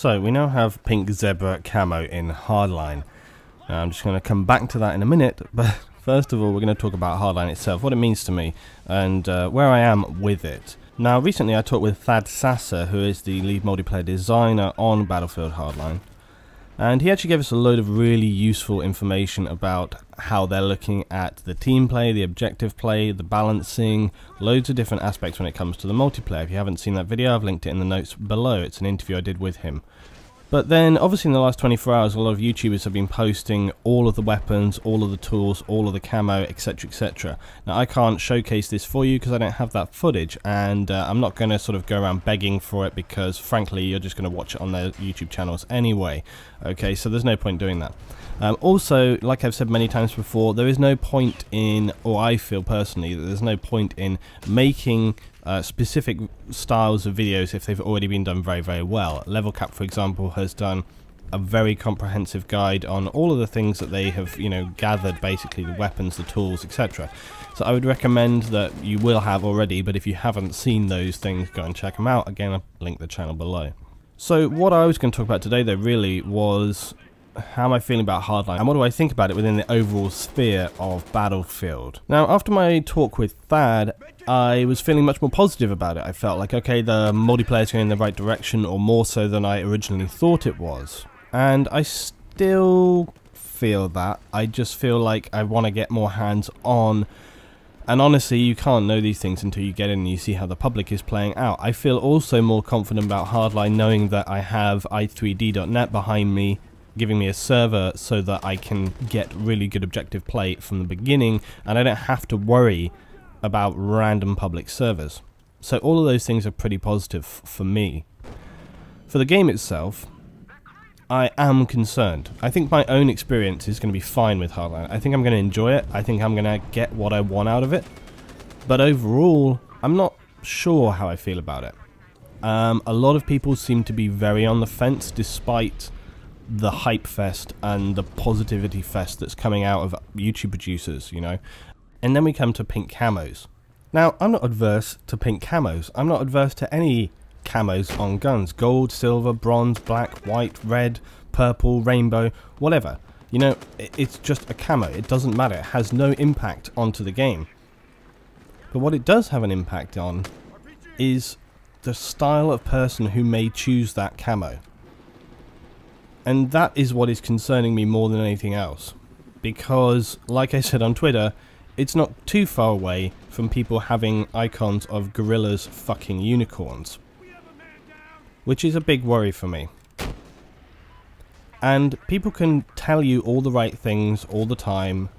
So we now have pink zebra camo in Hardline. Now, I'm just going to come back to that in a minute, but first of all we're going to talk about Hardline itself, what it means to me, and where I am with it. Now, recently I talked with Thad Sasser, who is the lead multiplayer designer on Battlefield Hardline, and he actually gave us a load of really useful information about how they're looking at the team play, the objective play, the balancing, loads of different aspects when it comes to the multiplayer. If you haven't seen that video, I've linked it in the notes below. It's an interview I did with him. But then, obviously in the last 24 hours, a lot of YouTubers have been posting all of the weapons, all of the tools, all of the camo, etc, etc. Now, I can't showcase this for you because I don't have that footage, and I'm not going to sort of go around begging for it because, frankly, you're just going to watch it on their YouTube channels anyway. Okay, so there's no point doing that. Also, like I've said many times before, there is no point in, or I feel personally, that there's no point in making specific styles of videos if they've already been done very, very well. Level Cap, for example, has done a very comprehensive guide on all of the things that they have, gathered, basically the weapons, the tools, etc. So I would recommend that you will have already, but if you haven't seen those things, go and check them out. Again, I'll link the channel below. So what I was going to talk about today, though, really was how am I feeling about Hardline, and what do I think about it within the overall sphere of Battlefield. Now, after my talk with Thad, I was feeling much more positive about it. I felt like, okay, the multiplayer is going in the right direction, or more so than I originally thought it was. And I still feel that. I just feel like I want to get more hands on. And honestly, you can't know these things until you get in and you see how the public is playing out. I feel also more confident about Hardline knowing that I have i3d.net behind me, giving me a server so that I can get really good objective play from the beginning, and I don't have to worry about random public servers. So all of those things are pretty positive for me. For the game itself, I am concerned. I think my own experience is going to be fine with Hardline. I think I'm going to enjoy it. I think I'm going to get what I want out of it. But overall, I'm not sure how I feel about it. A lot of people seem to be very on the fence, despite the hype fest and the positivity fest that's coming out of YouTube producers, And then we come to pink camos. Now, I'm not adverse to pink camos. I'm not adverse to any camos on guns. Gold, silver, bronze, black, white, red, purple, rainbow, whatever. It's just a camo. It doesn't matter. It has no impact onto the game. But what it does have an impact on is the style of person who may choose that camo. And that is what is concerning me more than anything else. Because, like I said on Twitter, it's not too far away from people having icons of gorillas fucking unicorns. Which is a big worry for me. And people can tell you all the right things all the time.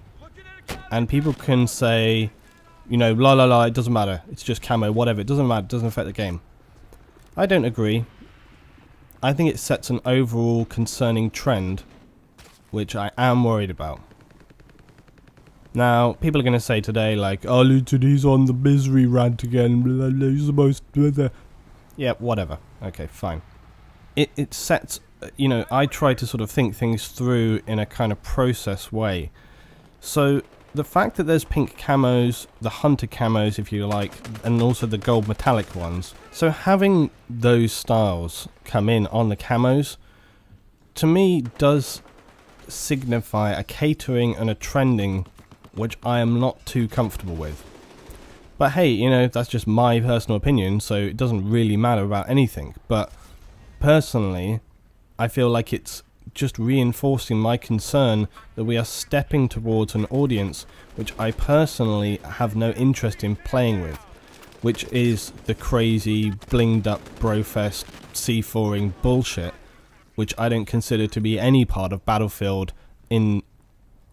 And people can say, la la la, it doesn't matter. It's just camo, whatever. It doesn't matter. It doesn't affect the game. I don't agree. I think it sets an overall concerning trend, which I am worried about. Now, people are going to say today, like, oh, he's on the misery rant again, blah, blah, he's the most... Blah, blah. Yeah, whatever. Okay, fine. It sets, I try to sort of think things through in a kind of process way. So, the fact that there's pink camos, the hunter camos if you like, and also the gold metallic ones. So having those styles come in on the camos, to me does signify a catering and a trending which I am not too comfortable with. But hey, that's just my personal opinion, so it doesn't really matter about anything. But personally, I feel like it's just reinforcing my concern that we are stepping towards an audience which I personally have no interest in playing with, which is the crazy blinged up brofest C4ing bullshit, which I don't consider to be any part of Battlefield in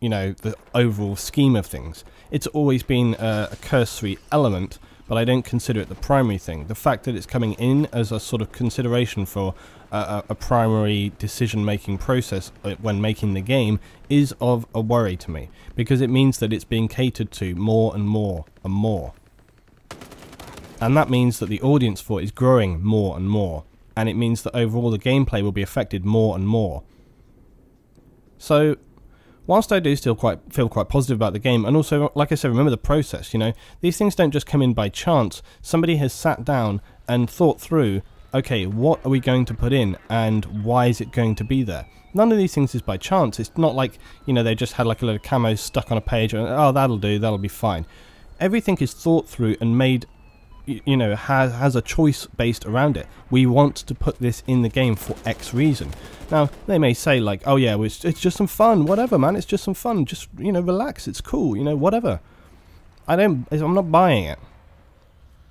the overall scheme of things. It's always been a cursory element, but I don't consider it the primary thing. The fact that it's coming in as a sort of consideration for a primary decision-making process when making the game is of a worry to me, because it means that it's being catered to more and more and more. And that means that the audience for it is growing more and more, and it means that overall the gameplay will be affected more and more. So, whilst I do still feel quite positive about the game, and also, like I said, remember the process, these things don't just come in by chance. Somebody has sat down and thought through okay, what are we going to put in and why is it going to be there? None of these things is by chance. It's not like, you know, they just had like a load of camos stuck on a page and, oh, that'll do, that'll be fine. Everything is thought through and made, you know, has a choice based around it. We want to put this in the game for X reason. Now, they may say like, oh yeah, well, it's just some fun, whatever, man, it's just some fun, just, you know, relax, it's cool, you know, whatever. I'm not buying it.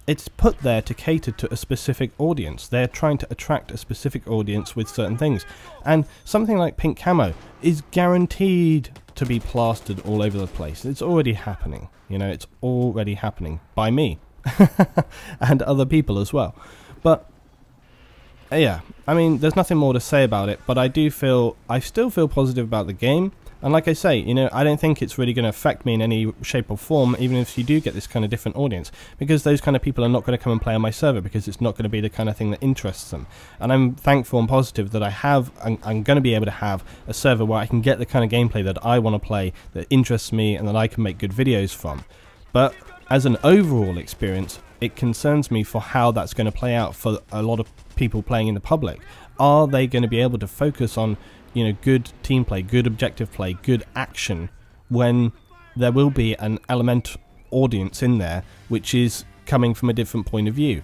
It's put there to cater to a specific audience. They're trying to attract a specific audience with certain things. And something like pink camo is guaranteed to be plastered all over the place. It's already happening. You know, it's already happening by me. And other people as well. But yeah, I mean, there's nothing more to say about it, but I still feel positive about the game. And like I say, you know, I don't think it's really going to affect me in any shape or form, even if you do get this kind of different audience, because those kind of people are not going to come and play on my server, because it's not going to be the kind of thing that interests them. And I'm thankful and positive that I'm going to be able to have a server where I can get the kind of gameplay that I want to play, that interests me, and that I can make good videos from. But as an overall experience, it concerns me for how that's going to play out for a lot of people playing in the public. Are they going to be able to focus on, you know, good team play, good objective play, good action, when there will be an element audience in there which is coming from a different point of view?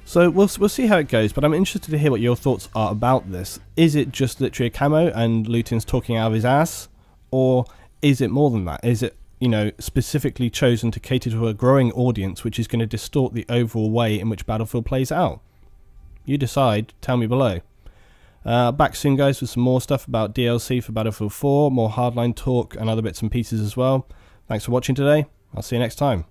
So we'll see how it goes, but I'm interested to hear what your thoughts are about this. Is it just literally a camo and Lutin's talking out of his ass, or is it more than that? Is it, you know, specifically chosen to cater to a growing audience which is going to distort the overall way in which Battlefield plays out? You decide, tell me below. Back soon, guys, with some more stuff about DLC for Battlefield 4, more Hardline talk and other bits and pieces as well. Thanks for watching today. I'll see you next time.